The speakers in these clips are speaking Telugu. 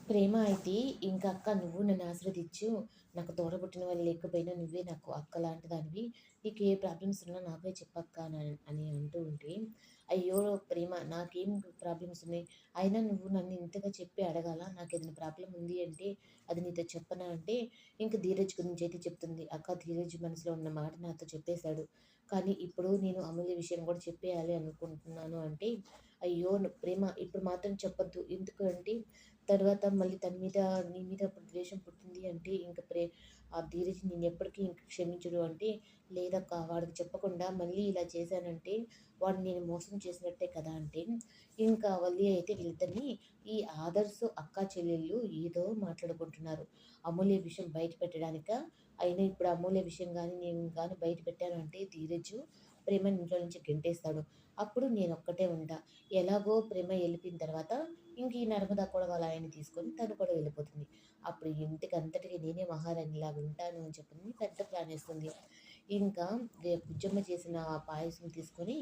ప్రేమ అయితే ఇంక "అక్క నువ్వు నన్ను ఆశీర్వదించు. నాకు తోడబుట్టిన వాళ్ళు లేకపోయినా నువ్వే నాకు అక్క లాంటిదానివి. నీకు ఏ ప్రాబ్లమ్స్ ఉన్నా నాకే చెప్పక్క" అని అంటూ ఉంటే, అయ్యో! ప్రేమ నాకేం ప్రాబ్లమ్స్ ఉన్నాయి? అయినా నువ్వు నన్ను ఇంతగా చెప్పి అడగాలా? నాకేదైనా ప్రాబ్లమ్ ఉంది అంటే అది నీతో చెప్పనా అంటే, ఇంక ధీరజ్ గురించయితే చెప్తుంది. "అక్క ధీరజ్ మనసులో ఉన్న మాట నాతో చెప్పేసాడు. కానీ ఇప్పుడు నేను అమూల్య విషయం కూడా చెప్పేయాలి అనుకుంటున్నాను" అంటే, అయ్యో! ప్రేమ ఇప్పుడు మాత్రం చెప్పొద్దు. ఎందుకు అంటే తర్వాత మళ్ళీ తన మీద నీ మీద అప్పుడు ద్వేషం పుట్టింది అంటే ఇంక ఆ ధీరజ్ నిన్నెప్పటికీ ఇంక క్షమించడు అంటే, లేదక్కా వాడికి చెప్పకుండా మళ్ళీ ఇలా చేశానంటే వాడిని నేను మోసం చేసినట్టే కదా! అంటే, ఇంకా వల్లి అయితే వీళ్ళిద్దరిని ఈ ఆదర్శ్ అక్కా చెల్లెళ్ళు ఏదో మాట్లాడుకుంటున్నారు. అమూల్య విషయం బయట పెట్టడానికా? అయినా ఇప్పుడు అమూల్య విషయం గాని, నేను గాని బయట పెట్టాను అంటే ధీరజు ప్రేమని ఇంట్లో నుంచి గెంటేస్తాడు. అప్పుడు నేనొక్కటే ఉంటా. ఎలాగో ప్రేమ ఎళ్ళిపోయిన తర్వాత ఇంక ఈ నర్మద కూడా వాళ్ళ ఆయన్ని తీసుకొని తను కూడా వెళ్ళిపోతుంది. అప్పుడు ఇంటికంతటికి నేనే మహారాణిలాగా ఉంటాను అని చెప్పని పెద్ద ప్లానేస్తుంది. ఇంకా బుజ్జమ్మ చేసిన ఆ పాయసం తీసుకొని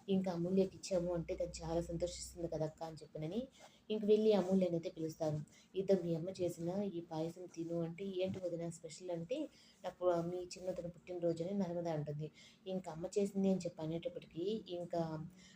ఇంకా అమూల్యకిచ్చాము అంటే తను చాలా సంతోషిస్తుంది కదక్క అని చెప్పనని ఇంక వెళ్ళి అమూల్యనైతే పిలుస్తాను. "ఇదో మీ అమ్మ చేసిన ఈ పాయసం తిను" అంటే, "ఏంటి వదిన స్పెషల్" అంటే, నాకు మీ చిన్నతను పుట్టినరోజని నర్మద అంటుంది. ఇంక అమ్మ చేసింది అని చెప్పి అనేటప్పటికి ఇంకా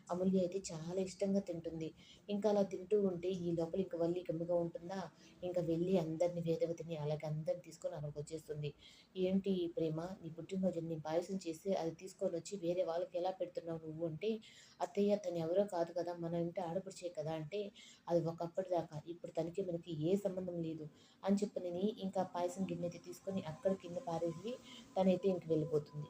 అమూల్య అయితే చాలా ఇష్టంగా తింటుంది. ఇంకా అలా తింటూ ఉంటే ఈ లోపల ఇంక వల్లి గమ్ముగా ఉంటుందా? ఇంక వెళ్ళి అందరిని వేదవతిని అలాగే అందరిని తీసుకొని అక్కడికొచ్చేస్తుంది. "ఏంటి ఈ ప్రేమ నీ పుట్టినరోజున నేను పాయసం చేసి అది తీసుకొనొచ్చి వేరే వాళ్ళకి ఎలా పెడుతున్నావు నువ్వు" అంటే, "అత్తయ్య తను ఎవరో కాదు కదా! మన ఇంటి ఆడపడుచే కదా!" అంటే, "అది ఒకప్పటిదాకా. ఇప్పుడు తనకి మనకి ఏ సంబంధం లేదు" అని చెప్పనని ఇంకా పాయసం గిన్నె అయితే తీసుకొని అక్కడ కింద పారేసి తనైతే ఇంక వెళ్ళిపోతుంది.